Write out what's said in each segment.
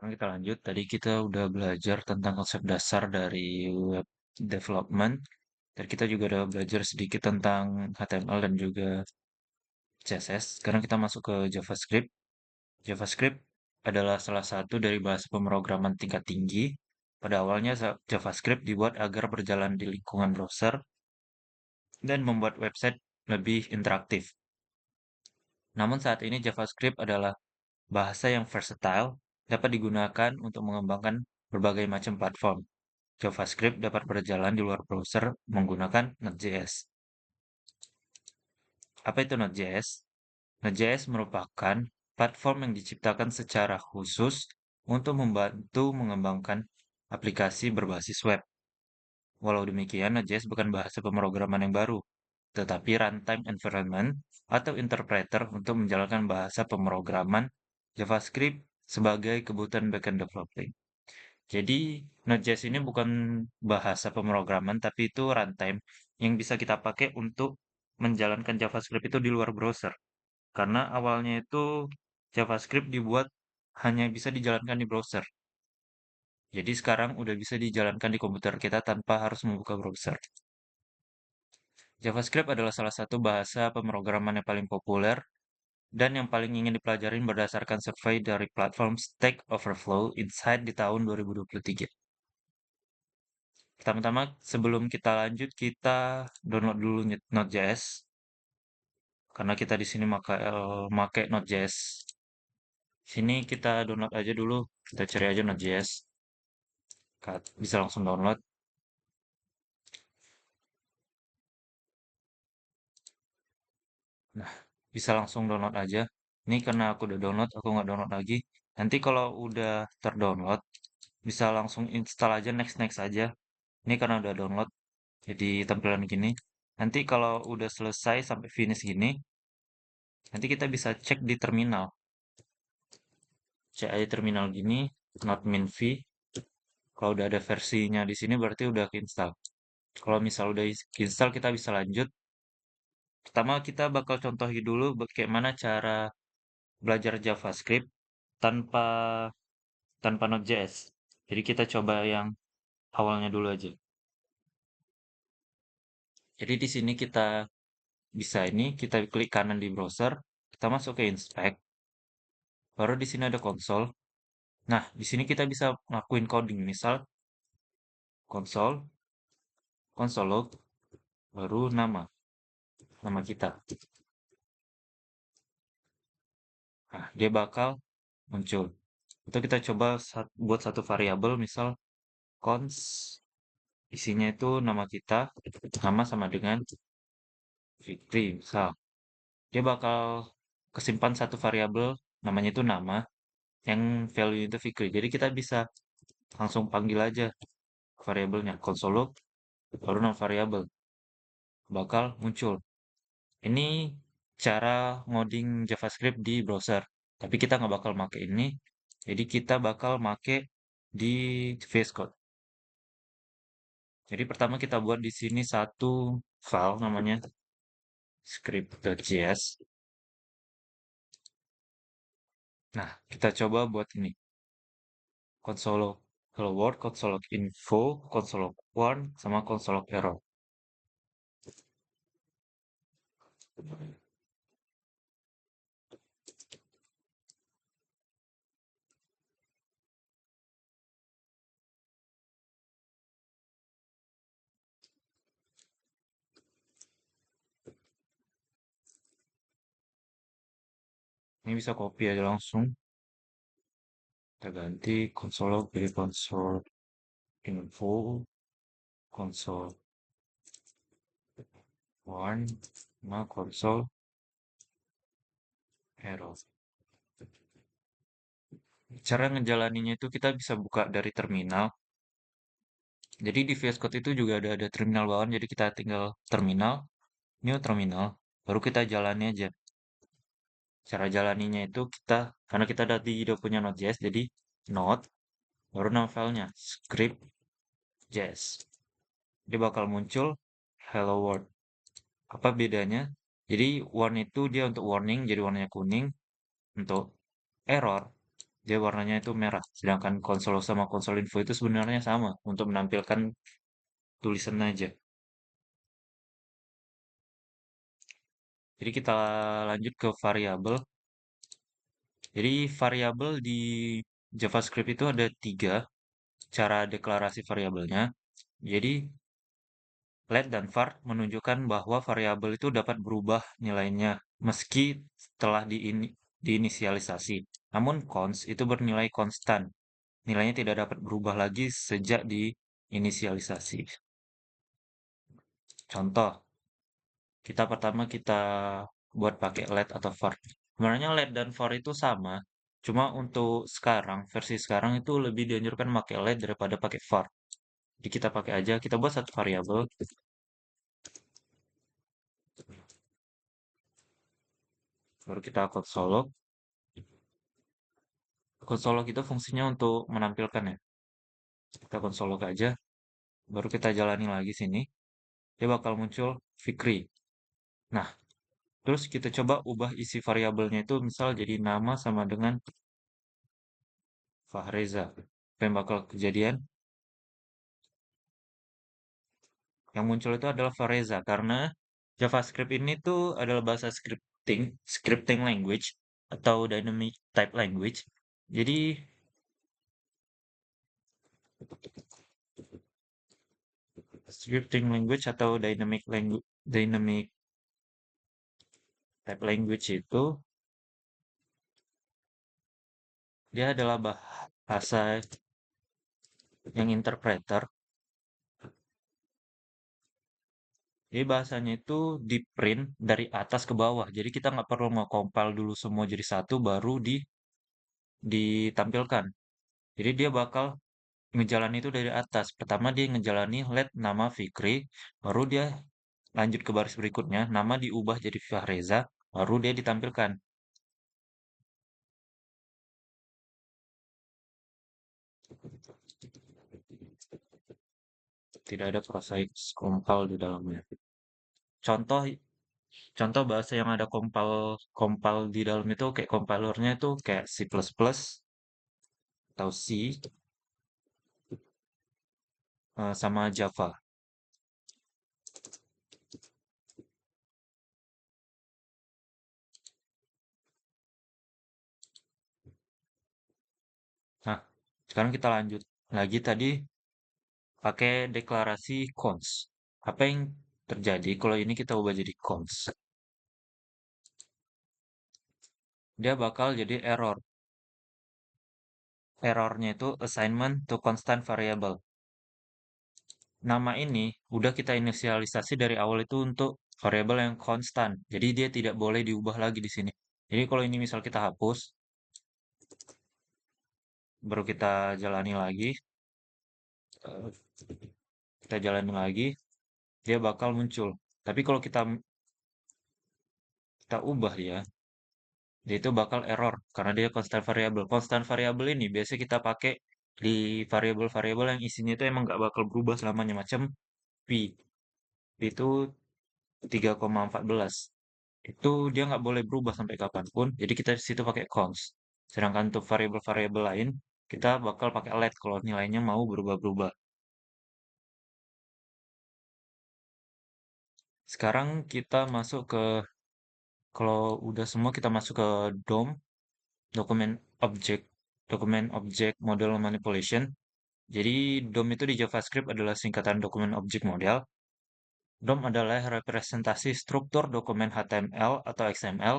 Sekarang kita lanjut. Tadi kita udah belajar tentang konsep dasar dari web development. Dan kita juga udah belajar sedikit tentang HTML dan juga CSS. Sekarang kita masuk ke JavaScript. JavaScript adalah salah satu dari bahasa pemrograman tingkat tinggi. Pada awalnya JavaScript dibuat agar berjalan di lingkungan browser dan membuat website lebih interaktif. Namun saat ini JavaScript adalah bahasa yang versatile, dapat digunakan untuk mengembangkan berbagai macam platform. JavaScript dapat berjalan di luar browser menggunakan Node.js. Apa itu Node.js? Node.js merupakan platform yang diciptakan secara khusus untuk membantu mengembangkan aplikasi berbasis web. Walau demikian, Node.js bukan bahasa pemrograman yang baru, tetapi runtime environment atau interpreter untuk menjalankan bahasa pemrograman JavaScript sebagai kebutuhan backend developing. Jadi, Node.js ini bukan bahasa pemrograman, tapi itu runtime yang bisa kita pakai untuk menjalankan JavaScript itu di luar browser. Karena awalnya itu JavaScript dibuat hanya bisa dijalankan di browser. Jadi sekarang udah bisa dijalankan di komputer kita tanpa harus membuka browser. JavaScript adalah salah satu bahasa pemrograman yang paling populer dan yang paling ingin dipelajari berdasarkan survei dari platform Stack Overflow Insight di tahun 2023. Pertama-tama, sebelum kita lanjut, kita download dulu Node.js. Karena kita di sini make Node.js. Sini kita download aja dulu. Kita cari aja Node.js. Bisa langsung download. Nah, bisa langsung download aja. Ini karena aku udah download, aku nggak download lagi. Nanti kalau udah terdownload, bisa langsung install aja next-next aja. Ini karena udah download, jadi tampilan gini. Nanti kalau udah selesai sampai finish gini, nanti kita bisa cek di terminal. Cek aja terminal gini, not min v. Kalau udah ada versinya di sini berarti udah install. Kalau misal udah install kita bisa lanjut. Pertama kita bakal contohi dulu bagaimana cara belajar JavaScript tanpa tanpa Node.js. Jadi kita coba yang awalnya dulu aja. Jadi di sini kita bisa ini kita klik kanan di browser, kita masuk ke inspect, baru di sini ada konsol. Nah, di sini kita bisa ngakuin coding, misal konsol, konsol log, baru nama kita. Nah, dia bakal muncul. Itu kita coba buat satu variabel, misal cons, isinya itu nama kita, nama sama dengan Fikri, misal. Dia bakal kesimpan satu variabel, namanya itu nama, yang value itu Fikri. Jadi kita bisa langsung panggil aja variabelnya, console log, baru nama variabel, bakal muncul. Ini cara ngoding JavaScript di browser. Tapi kita nggak bakal make ini. Jadi kita bakal make di VS Code. Jadi pertama kita buat di sini satu file namanya script.js. Nah, kita coba buat ini. Console log hello world, console log info, console log warn, sama console log error. Ini bisa copy aja langsung. Kita ganti console log jadi console info, console warn, sama console error. Cara ngejalaninnya itu kita bisa buka dari terminal. Jadi di VS Code itu juga ada terminal bawaan. Jadi kita tinggal terminal, new terminal, baru kita jalani aja. Cara jalaninya itu kita, karena kita tadi udah punya Node.js, jadi node, baru nama filenya, script.js. Dia bakal muncul hello world. Apa bedanya? Jadi warn itu dia untuk warning, jadi warnanya kuning. Untuk error, Dia warnanya itu merah. Sedangkan konsol sama konsol info itu sebenarnya sama untuk menampilkan tulisan aja. Jadi kita lanjut ke variabel. Jadi variabel di JavaScript itu ada tiga cara deklarasi variabelnya. Jadi let dan var menunjukkan bahwa variabel itu dapat berubah nilainya meski setelah diinisialisasi. Namun cons itu bernilai konstan. Nilainya tidak dapat berubah lagi sejak diinisialisasi. Contoh, kita buat pakai let atau var. Sebenarnya let dan var itu sama, cuma untuk sekarang, versi sekarang itu lebih dianjurkan pakai let daripada pakai var. Jadi kita pakai aja, kita buat satu variabel, baru kita console log. Console log itu fungsinya untuk menampilkan ya. Kita console log aja, baru kita jalani lagi sini. Dia bakal muncul Fikri. Nah, terus kita coba ubah isi variabelnya itu misal jadi nama sama dengan Fahreza. Apa yang bakal kejadian? Yang muncul itu adalah Fahreza karena JavaScript ini tuh adalah bahasa scripting language atau dynamic type language. Jadi scripting language atau dynamic type language itu dia adalah bahasa yang interpreter. Jadi bahasanya itu di print dari atas ke bawah. Jadi kita nggak perlu nge-compile dulu semua jadi satu baru ditampilkan. Jadi dia bakal ngejalan itu dari atas. Pertama dia ngejalani let nama Fikri, baru dia lanjut ke baris berikutnya, nama diubah jadi Fahreza, baru dia ditampilkan. Tidak ada proses compile di dalamnya. Contoh contoh bahasa yang ada compile di dalam itu kayak compilernya itu kayak C++ atau C sama Java. Nah, sekarang kita lanjut lagi tadi pakai deklarasi cons. Apa yang terjadi kalau ini kita ubah jadi cons? Dia bakal jadi error. Errornya itu assignment to constant variable. Nama ini udah kita inisialisasi dari awal itu untuk variabel yang konstan. Jadi dia tidak boleh diubah lagi di sini. Jadi kalau ini misal kita hapus, baru kita jalani lagi, eh, kita jalani lagi, dia bakal muncul. Tapi kalau kita ubah dia itu bakal error karena dia constant variable. Constant variable ini biasanya kita pakai di variabel-variabel yang isinya itu emang nggak bakal berubah selamanya macam pi. Pi itu 3,14. Itu dia nggak boleh berubah sampai kapanpun. Jadi kita di situ pakai const. Sedangkan untuk variabel-variabel lain kita bakal pakai let kalau nilainya mau berubah-berubah. Sekarang kita masuk ke kalau udah semua kita masuk ke DOM, dokumen object, dokumen object model manipulation. Jadi DOM itu di JavaScript adalah singkatan dokumen object model. DOM adalah representasi struktur dokumen HTML atau XML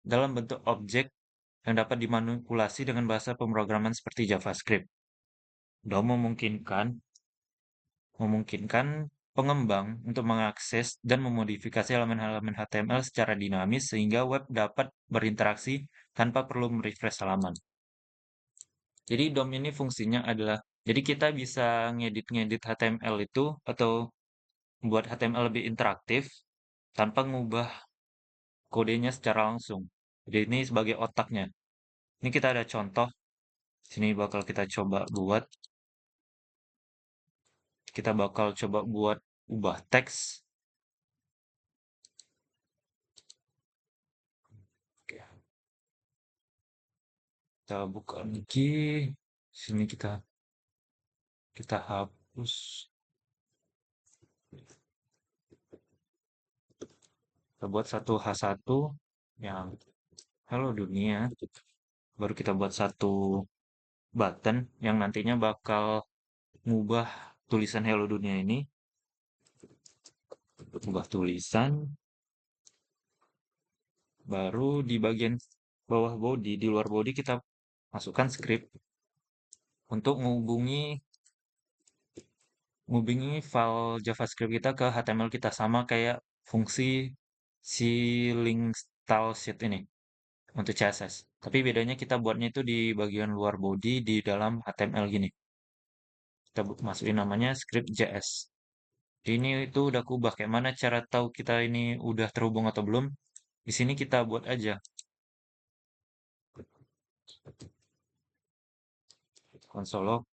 dalam bentuk objek yang dapat dimanipulasi dengan bahasa pemrograman seperti JavaScript. DOM memungkinkan pengembang untuk mengakses dan memodifikasi elemen-elemen HTML secara dinamis sehingga web dapat berinteraksi tanpa perlu merefresh halaman. Jadi DOM ini fungsinya adalah, jadi kita bisa ngedit-ngedit HTML itu atau membuat HTML lebih interaktif tanpa ngubah kodenya secara langsung. Jadi ini sebagai otaknya. Ini kita ada contoh. Sini bakal kita coba buat. Kita bakal coba buat ubah teks. Oke. Kita buka lagi. Sini kita hapus. Kita buat satu H1 yang Halo Dunia. Baru kita buat satu button yang nantinya bakal ngubah tulisan Hello Dunia ini. Ubah tulisan. Baru di bagian bawah body, di luar body kita masukkan script untuk ngubungi file JavaScript kita ke HTML kita sama kayak fungsi si link style sheet ini untuk CSS. Tapi bedanya kita buatnya itu di bagian luar body di dalam HTML gini. Kita masukin namanya script.js. Ini itu udah kubah. Kayak mana cara tahu kita ini udah terhubung atau belum? Di sini kita buat aja console log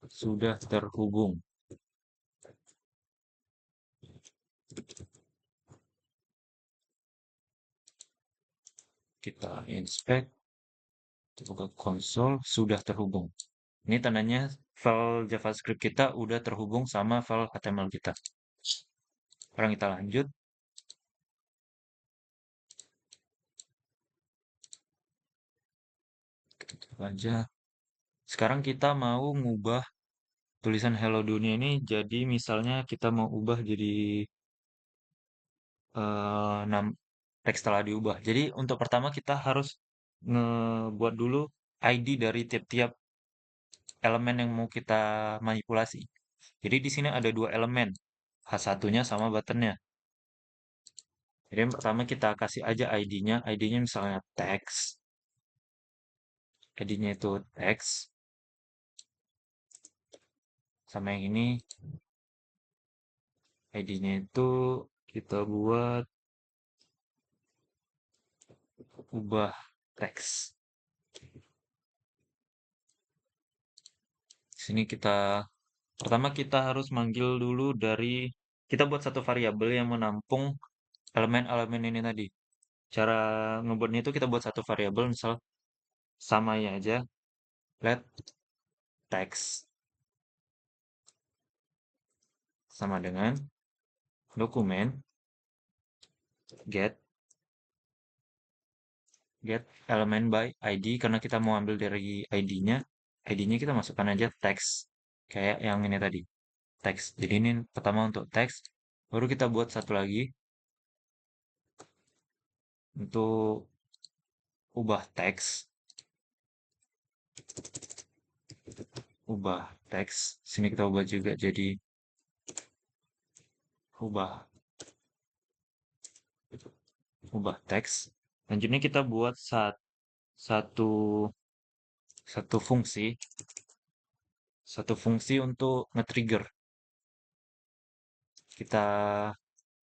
sudah terhubung. Kita inspect, kita buka konsol sudah terhubung. Ini tandanya file JavaScript kita udah terhubung sama file HTML kita. Sekarang kita lanjut. Tutup aja. Sekarang kita mau ngubah tulisan Hello Dunia ini jadi misalnya kita mau ubah jadi teks telah diubah. Jadi untuk pertama kita harus ngebuat dulu ID dari tiap-tiap elemen yang mau kita manipulasi. Jadi di sini ada dua elemen, H1-nya sama buttonnya. Jadi yang pertama kita kasih aja ID-nya, ID-nya misalnya teks, ID-nya itu teks, sama yang ini ID-nya itu kita buat ubah teks. Sini pertama kita harus manggil dulu kita buat satu variabel yang menampung elemen-elemen ini tadi. Cara ngebuatnya itu kita buat satu variabel, misal samanya aja, let text sama dengan dokumen get get element by ID karena kita mau ambil dari ID-nya. ID-nya kita masukkan aja text kayak yang ini tadi. Teks. Jadi ini pertama untuk teks, baru kita buat satu lagi untuk ubah teks, ubah teks. Sini kita ubah juga jadi ubah ubah teks. Lanjutnya kita buat satu satu fungsi satu fungsi untuk nge-trigger. Kita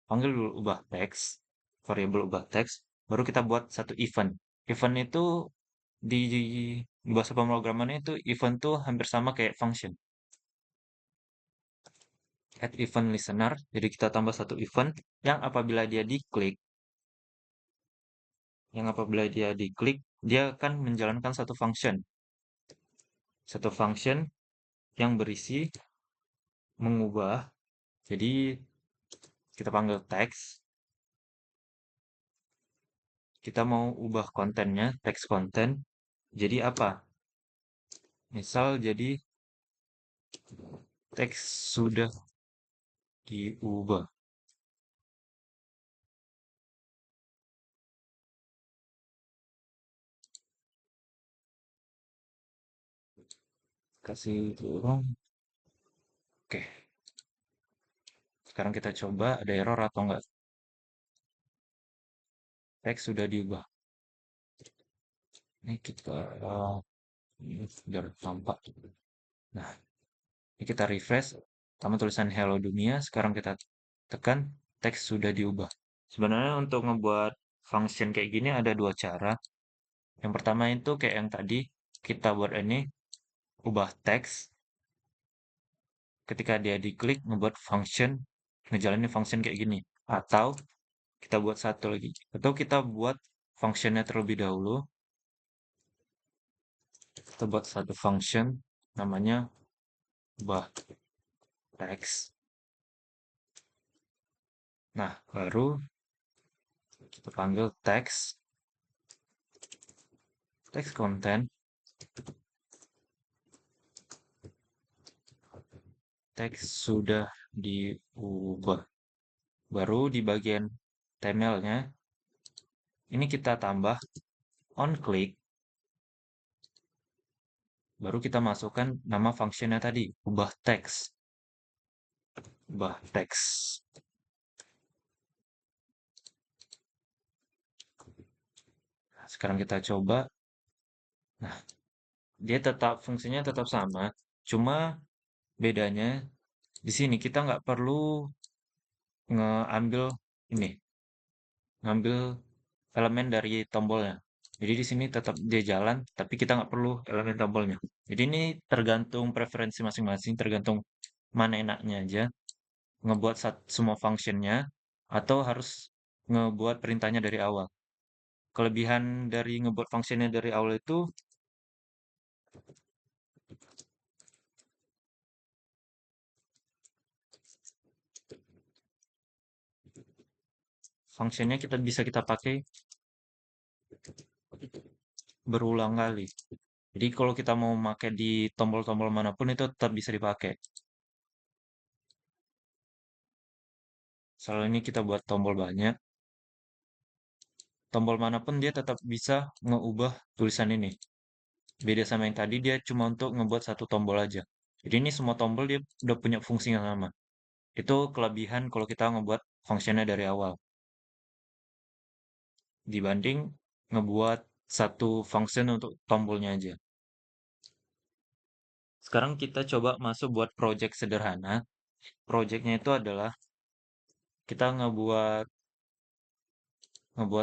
panggil dulu ubah teks, variabel ubah teks, baru kita buat satu event. Event itu di bahasa pemrogramannya itu event tuh hampir sama kayak function. Add event listener, jadi kita tambah satu event yang apabila dia diklik, dia akan menjalankan satu function. Satu function yang berisi mengubah. Jadi kita panggil teks, kita mau ubah kontennya, teks konten. Jadi apa? Misal jadi teks sudah diubah. Kasih kurung. Oke, sekarang kita coba ada error atau enggak. Teks sudah diubah. Ini kita biar tampak. Nah, ini kita refresh. Pertama tulisan Hello Dunia, sekarang kita tekan teks sudah diubah. Sebenarnya untuk ngebuat function kayak gini ada dua cara. Yang pertama itu kayak yang tadi, kita buat ini, ubah teks. Ketika dia diklik, ngebuat function, ngejalanin function kayak gini. Atau kita buat satu lagi. Atau kita buat functionnya terlebih dahulu. kita buat satu function namanya ubah teks. Nah, baru kita panggil teks content, teks sudah diubah. Baru di bagian temelnya, ini kita tambah on click, baru kita masukkan nama functionnya tadi, ubah teks. Ubah teks. Nah, sekarang kita coba. Nah, dia tetap fungsinya tetap sama, cuma bedanya di sini kita nggak perlu ngambil ini, ngambil elemen dari tombolnya. Jadi di sini tetap dia jalan, tapi kita nggak perlu elemen tombolnya. Jadi ini tergantung preferensi masing-masing, tergantung mana enaknya aja. Ngebuat semua functionnya, atau harus ngebuat perintahnya dari awal. Kelebihan dari ngebuat functionnya dari awal itu, functionnya kita pakai berulang kali. Jadi kalau kita mau pakai di tombol-tombol manapun itu tetap bisa dipakai. Soalnya ini kita buat tombol banyak, tombol manapun dia tetap bisa ngeubah tulisan ini. Beda sama yang tadi dia cuma untuk ngebuat satu tombol aja. Jadi ini semua tombol dia udah punya fungsi yang sama. Itu kelebihan kalau kita ngebuat fungsinya dari awal. Dibanding ngebuat satu function untuk tombolnya aja. Sekarang kita coba masuk buat project sederhana. Projectnya itu adalah kita ngebuat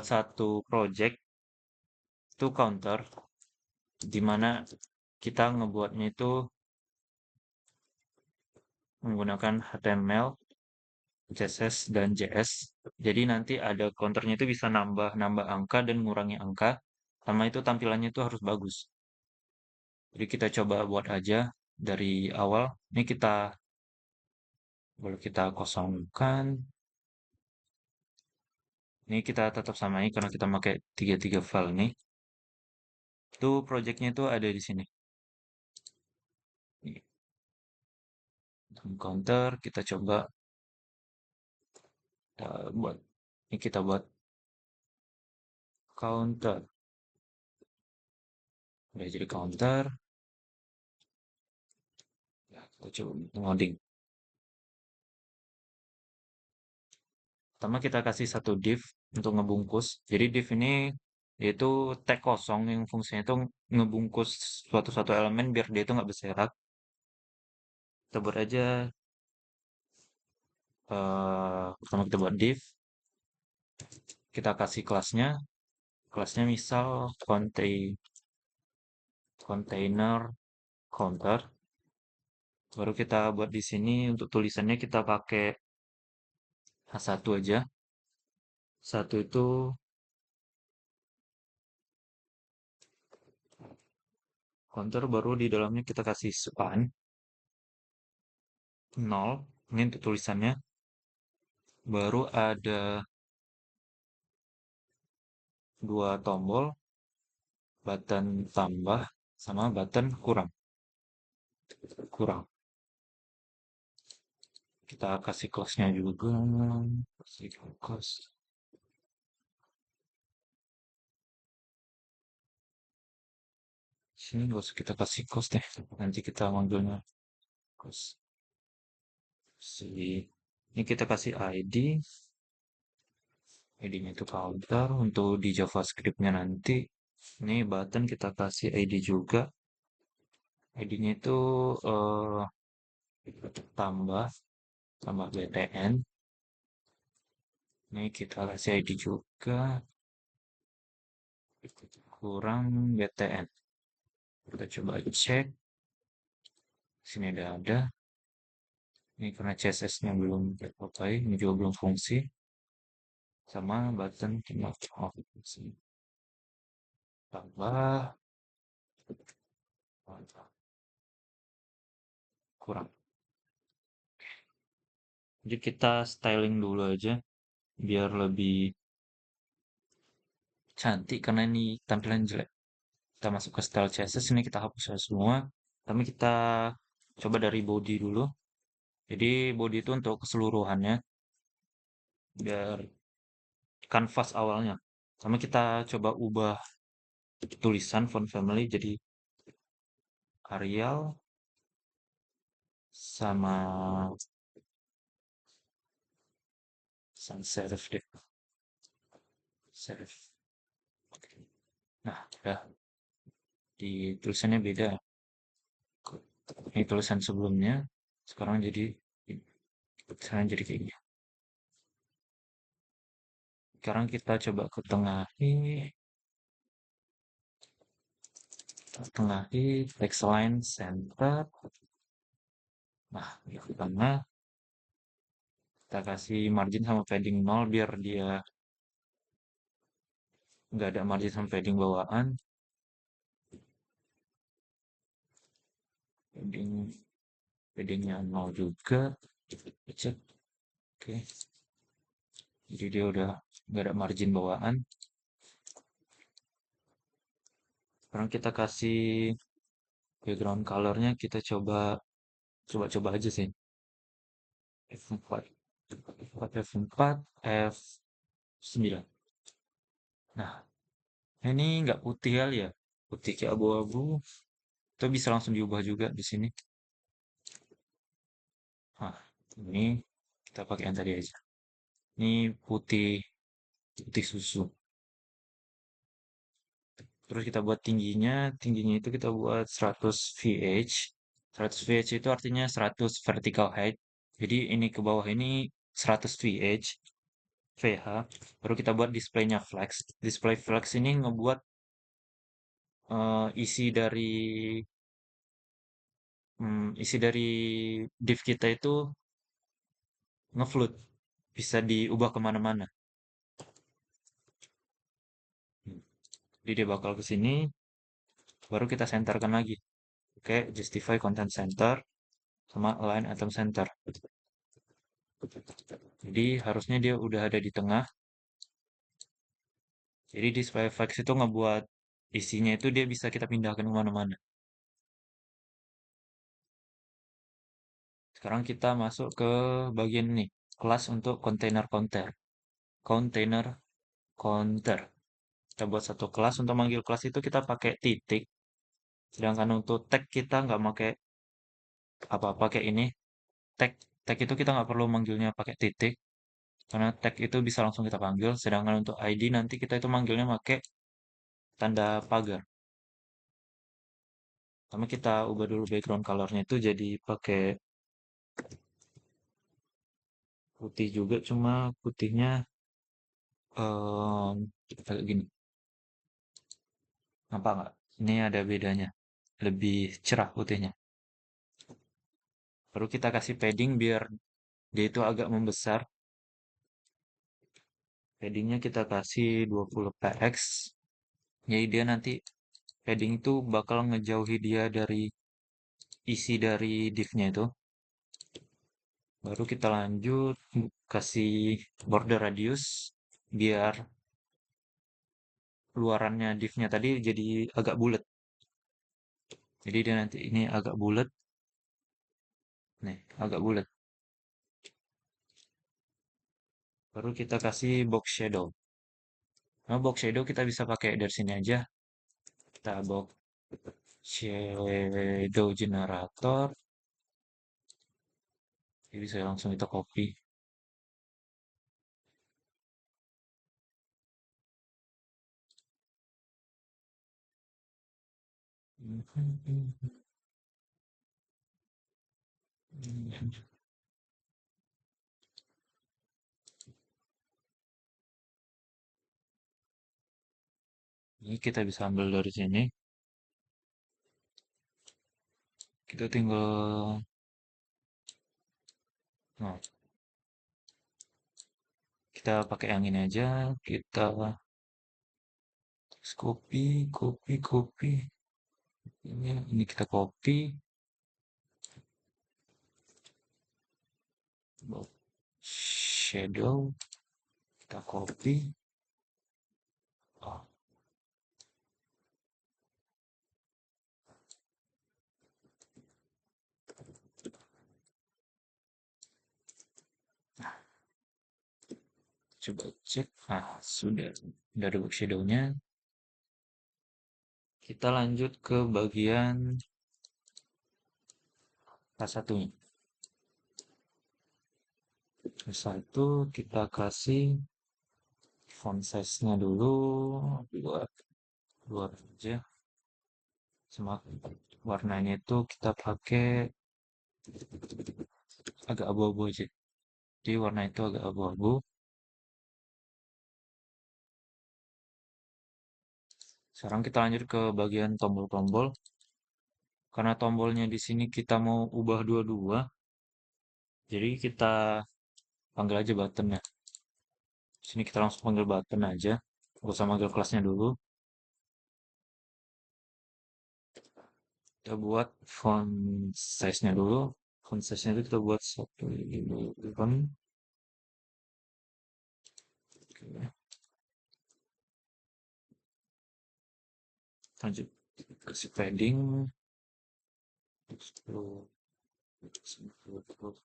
satu project itu counter, di mana kita ngebuatnya itu menggunakan HTML, CSS, dan JS. Jadi nanti ada counternya itu bisa nambah angka dan ngurangi angka, sama itu tampilannya itu harus bagus. Jadi kita coba buat aja dari awal. Ini kita boleh kita kosongkan. Ini kita tetap samai karena kita pakai tiga file ini. Itu projectnya itu ada di sini. Nih, counter kita coba buat. Ini kita buat counter. Udah jadi counter. Ya, kita coba ngoding. Pertama kita kasih satu div untuk ngebungkus. Jadi div ini yaitu tag kosong yang fungsinya itu ngebungkus suatu elemen biar dia itu nggak berserak. Kita buat aja, pertama kita buat div, kita kasih kelasnya. Kelasnya misal container counter. Baru kita buat di sini untuk tulisannya kita pakai H1 aja. Satu itu counter, baru di dalamnya kita kasih span 0. Ini untuk tulisannya. Baru ada dua tombol, button tambah sama button kurang. Kurang. Kita kasih kelasnya juga. Kasih kelas. Sini nggak usah kita kasih cost deh. Nanti kita manggilnya cost. Ini kita kasih ID. ID-nya itu counter. Untuk di JavaScript-nya nanti. Ini button kita kasih ID juga. ID-nya itu eh, tambah tambah btn. Ini kita kasih ID juga. Kurang btn. Kita coba cek. Sini ada. Ini karena CSS-nya belum terpakai, ini juga belum fungsi. Sama button off. Tambah kurang. Jadi kita styling dulu aja biar lebih cantik karena ini tampilan jelek. Kita masuk ke style CSS ini kita hapus semua. Tapi kita coba dari body dulu. Jadi body itu untuk keseluruhannya biar kanvas awalnya. Sama kita coba ubah tulisan font family jadi Arial sama sans serif deh. Serif. Oke. Nah, udah di tulisannya beda. Ini tulisan sebelumnya, sekarang jadi kayak gini. Sekarang kita coba ke tengah ini, text line center. Nah, di tengah kita kasih margin sama padding 0 biar dia nggak ada margin sama padding bawaan. Padding paddingnya 0 juga. Kita cek. Oke. Jadi dia udah nggak ada margin bawaan. Sekarang kita kasih background colornya kita coba aja sih. F4. F4, F9. Nah, ini nggak putih kali ya. Putih kayak abu-abu. Itu bisa langsung diubah juga di sini. Nah, ini kita pakai yang tadi aja. Ini putih putih susu. Terus kita buat tingginya, tingginya itu kita buat 100 VH. 100 VH itu artinya 100 vertical height. Jadi ini ke bawah ini 100 VH, VH. Baru kita buat displaynya flex. Display flex ini ngebuat isi dari div kita itu ngefloat, bisa diubah kemana-mana. Jadi dia bakal ke sini, baru kita centerkan lagi. Oke, justify content center sama align item center. Jadi harusnya dia udah ada di tengah. Jadi display flex itu ngebuat isinya itu dia bisa kita pindahkan kemana-mana. Sekarang kita masuk ke bagian ini, kelas untuk container counter. Container counter. Kita buat satu kelas, untuk manggil kelas itu kita pakai titik. Sedangkan untuk tag kita nggak pakai apa pakai ini tag. Tag itu kita nggak perlu manggilnya pakai titik karena tag itu bisa langsung kita panggil. Sedangkan untuk ID nanti kita itu manggilnya pakai tanda pagar. Sama kita ubah dulu background colornya itu jadi pakai putih juga, cuma putihnya kayak gini. Nampak nggak? Ini ada bedanya, lebih cerah putihnya. Baru kita kasih padding biar dia itu agak membesar. Paddingnya kita kasih 20 px. Jadi dia nanti padding itu bakal ngejauhi dia dari isi dari div-nya itu. Baru kita lanjut kasih border radius biar luarannya div-nya tadi jadi agak bulat. Jadi dia nanti ini agak bulat. Nih, agak bulat. Baru kita kasih box shadow. Nah, box shadow kita bisa pakai dari sini aja. Kita box shadow generator. Jadi bisa langsung kita copy. Ini kita bisa ambil dari sini. Kita tinggal, nah, kita pakai yang ini aja. Kita copy, copy, copy. Ini kita copy. Box shadow, kita copy. Oh, coba cek. Ah, sudah ada box shadow-nya. Kita lanjut ke bagian K1-nya. K1 kita kasih font size-nya dulu buat dua aja. Sama warnanya itu kita pakai agak abu-abu aja. Jadi warna itu agak abu-abu. Sekarang kita lanjut ke bagian tombol-tombol. Karena tombolnya di sini kita mau ubah dua-dua, jadi kita panggil aja buttonnya. Di sini kita langsung panggil button aja. Gak usah manggil kelasnya dulu. Kita buat font size-nya dulu. Font size-nya itu kita buat 1 Oke. Lanjut kasih padding 10, 10,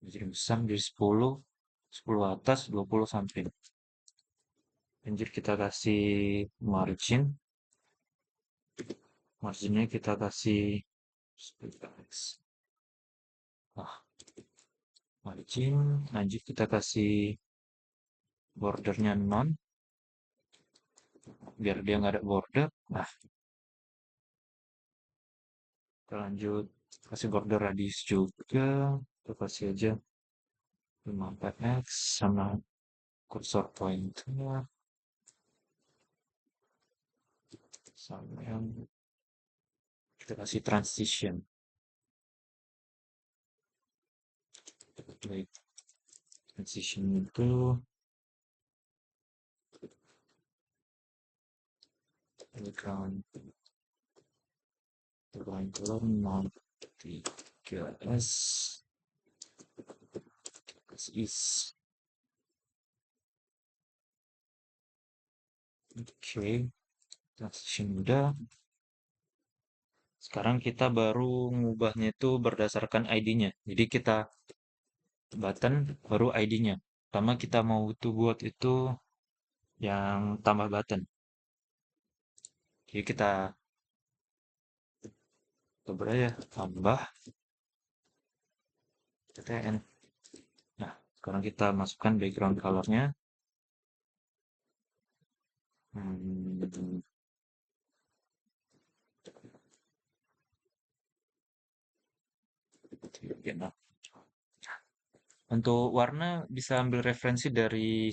jadi besar jadi 10, 10 atas, 20 samping. Lanjut kita kasih margin. Marginnya kita kasih nah, margin. Lanjut kita kasih bordernya non, biar dia nggak ada border. Nah, kita lanjut kasih border radius juga. Kita kasih aja 5 px sama cursor pointer sama yang kita kasih transition. Baik, transition itu background color non 3s is oke. Transition udah. Sekarang kita baru ngubahnya itu berdasarkan ID-nya. Jadi kita button baru ID-nya. Pertama kita mau itu buat itu yang tambah button. Jadi kita coba ya tambah TTN. Nah, sekarang kita masukkan background color-nya. Hmm, nah, untuk warna bisa ambil referensi dari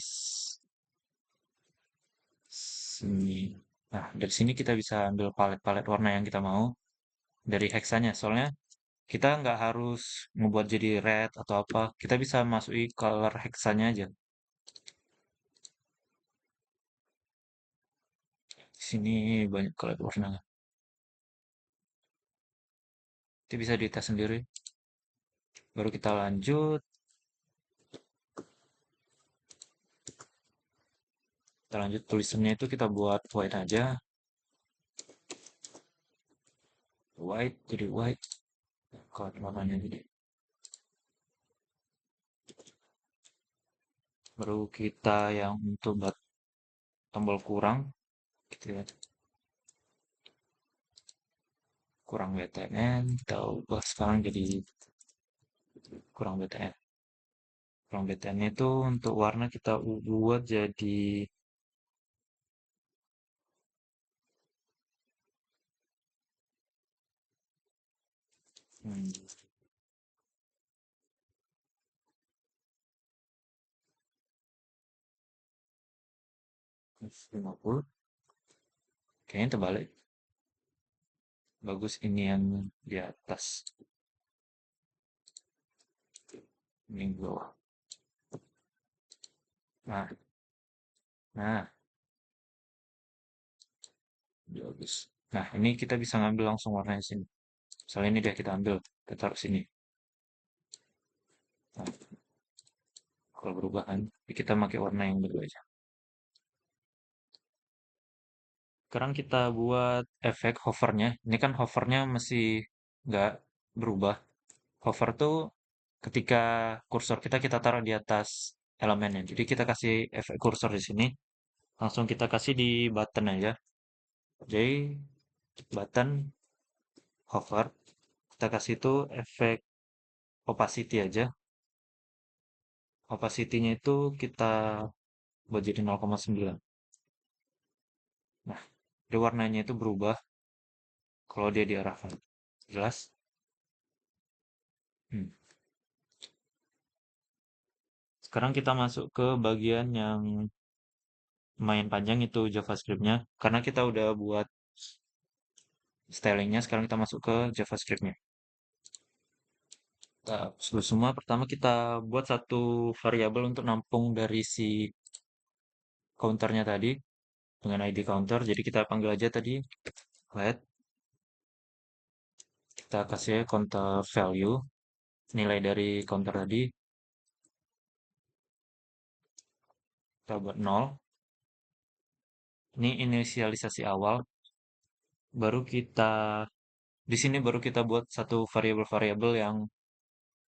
sini. Nah, dari sini kita bisa ambil palet-palet warna yang kita mau dari hexanya. Soalnya kita nggak harus membuat jadi red atau apa. Kita bisa masukin color hexanya aja. Di sini banyak color warna. Itu bisa dites sendiri. Baru kita lanjut. Kita lanjut tulisannya itu kita buat white aja. White jadi white. Color warnanya jadi. Baru kita yang untuk buat tombol kurang. Gitu ya. Kurang BTN. Kita ubah sekarang jadi kurang BTN. Kurang BTN itu untuk warna kita buat jadi hmm, 50. Kayaknya terbalik. Bagus ini yang di atas. Ini bawah. Nah, nah, bagus. Nah, ini kita bisa ngambil langsung warnanya sini. Misalnya ini udah kita ambil, kita taruh sini. Nah, kalau perubahan, kita pakai warna yang baru aja. Sekarang kita buat efek hovernya. Ini kan hovernya masih nggak berubah. Hover tuh ketika kursor kita taruh di atas elemennya. Jadi kita kasih efek kursor di sini. Langsung kita kasih di button aja. Jadi button hover. Kita kasih itu efek opacity aja. Opacity-nya itu kita buat jadi 0,9. Nah, jadi warnanya itu berubah kalau dia diarahkan. Jelas? Hmm. Sekarang kita masuk ke bagian yang lumayan panjang itu JavaScript-nya. Karena kita udah buat stylingnya, sekarang kita masuk ke JavaScript-nya. Kita hapus semua. Pertama kita buat satu variabel untuk nampung dari si counternya tadi dengan ID counter. Jadi kita panggil aja tadi let. Kita kasih counter value, nilai dari counter tadi. Kita buat 0. Ini inisialisasi awal. Baru kita di sini baru kita buat satu variabel-variabel yang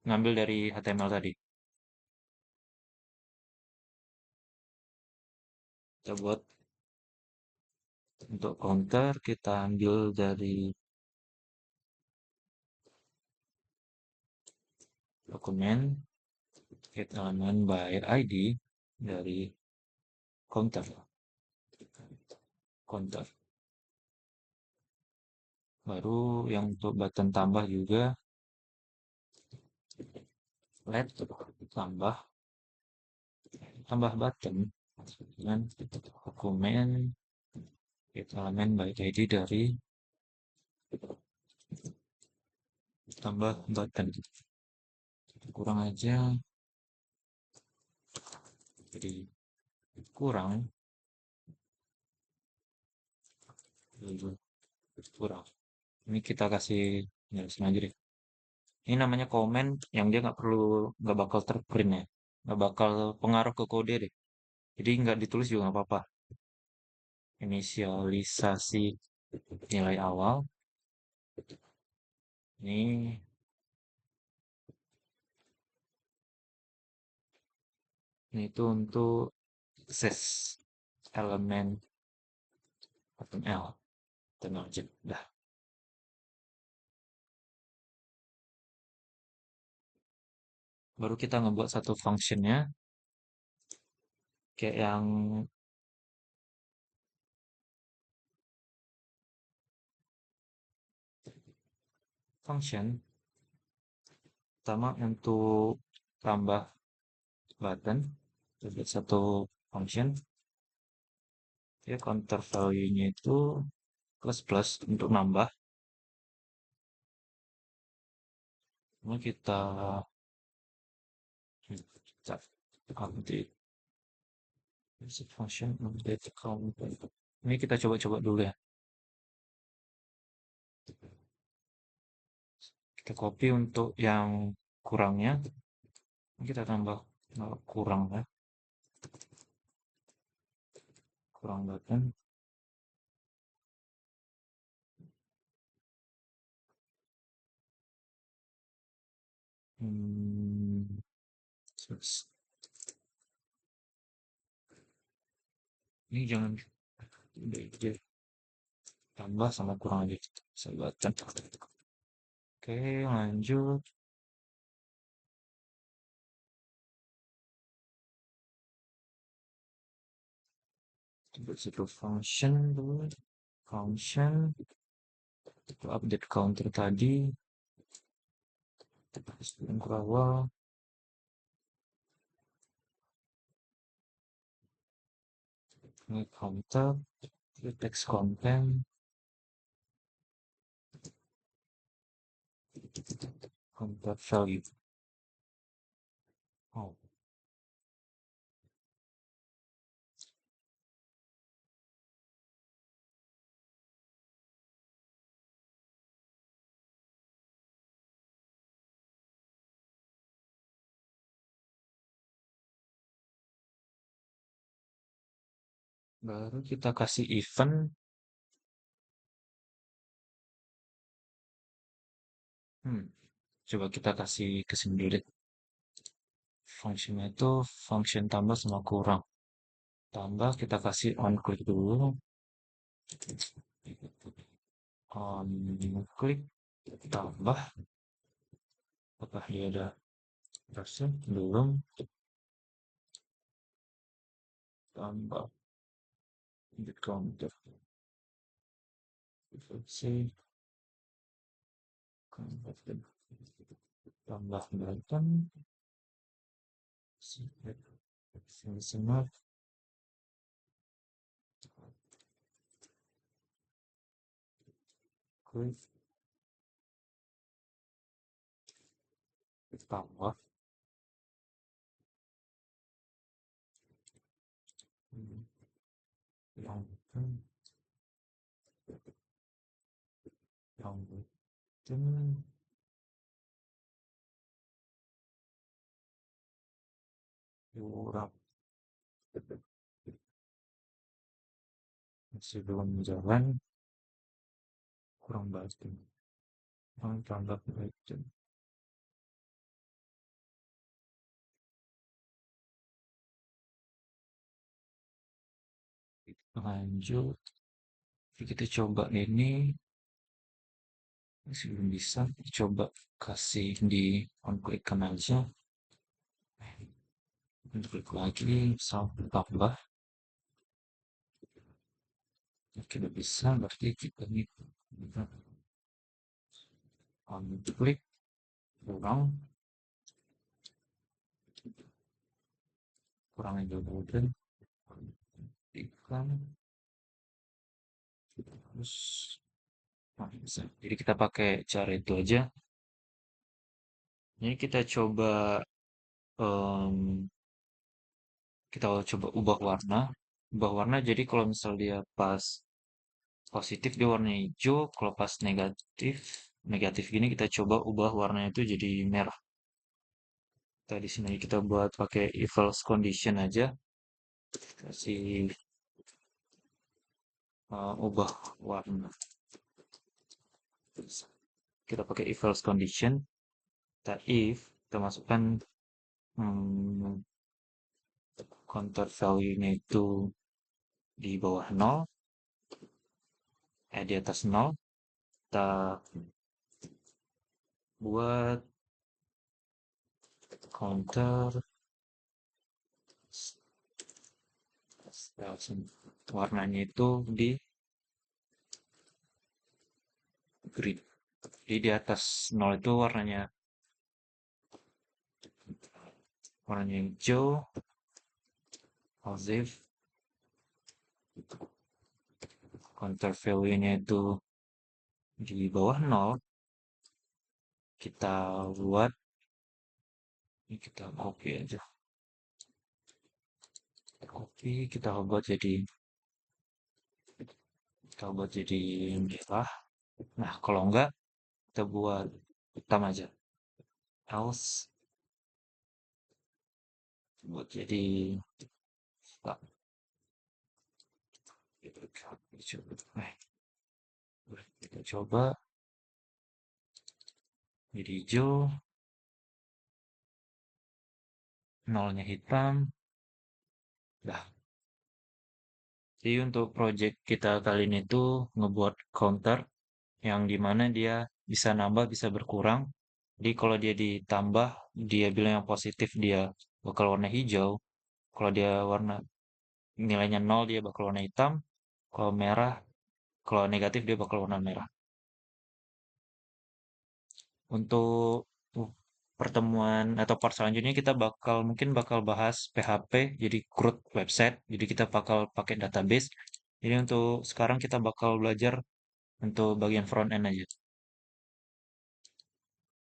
ngambil dari HTML tadi. Kita buat untuk counter kita ambil dari dokumen get element by ID dari counter. Counter. Baru yang untuk button tambah juga let tambah button dengan dokumen get element by ID dari tambah button. Kurang aja jadi kurang kurang. Ini kita kasih jelasin aja deh. Ini namanya komen yang dia nggak bakal terprint ya, nggak bakal pengaruh ke kode deh. Jadi nggak ditulis juga nggak apa-apa. Inisialisasi nilai awal. Ini itu untuk akses elemen HTML. HTML aja. Dah. Baru kita ngebuat satu functionnya kayak yang function pertama untuk tambah button buat satu function ya counter value-nya itu plus plus untuk nambah. Ini kita update basic function update counter. Ini kita coba-coba dulu ya. Kita copy untuk yang kurangnya. Ini kita tambah kurang ya. Kurang button. Terus ini jangan tambah sama kurang aja. Button. Oke, lanjut. Buat satu function dulu. Function. Itu update counter tadi. Kita masukin ke awal. Ini counter. Text content. Counter value. Oh, Baru kita kasih event. Hmm, coba kita kasih ke sini dulu deh. Fungsinya itu function tambah sama kurang. Tambah kita kasih on click dulu. On click tambah. Apakah dia ada versi? Belum. Tambah bit counter. Versi converted. Tambah button. Semua click tambah. Yang yang itu kurang, masih belum jalan, kurang batu, kurang tambah batu. Lanjut, kita coba ini, masih belum bisa. Coba kasih di on click aja. On click lagi, sampai tambah. Oke, udah bisa, berarti kita ini on click kurang, kurang yang kemudian iklan terus bisa. Jadi kita pakai cara itu aja. Ini kita coba em, kita coba ubah warna. Ubah warna jadi kalau misal dia pas positif dia warna hijau, kalau pas negatif negatif gini kita coba ubah warnanya itu jadi merah. Kita di sini kita buat pakai if else condition aja. Kasih ubah warna. Kita pakai if else condition. Kita if kita masukkan hmm, counter value-nya itu di bawah nol, di atas nol. Kita buat counter warnanya itu di green. Jadi di atas nol itu warnanya hijau, positif, counter value-nya itu di bawah nol. Kita buat, ini kita copy aja. Kita copy, kita buat jadi merah. Nah, kalau enggak, kita buat hitam aja. Else, buat jadi hitam. Kita coba jadi hijau, nolnya hitam. Dah. Jadi untuk project kita kali ini tuh ngebuat counter yang dimana dia bisa nambah, bisa berkurang. Jadi kalau dia ditambah, dia bilang yang positif dia bakal warna hijau. Kalau dia warna nilainya nol dia bakal warna hitam. Kalau merah, kalau negatif dia bakal warna merah. Untuk pertemuan atau part selanjutnya kita mungkin bakal bahas PHP, jadi CRUD website. Jadi kita bakal pakai database. Jadi untuk sekarang kita bakal belajar untuk bagian front end aja.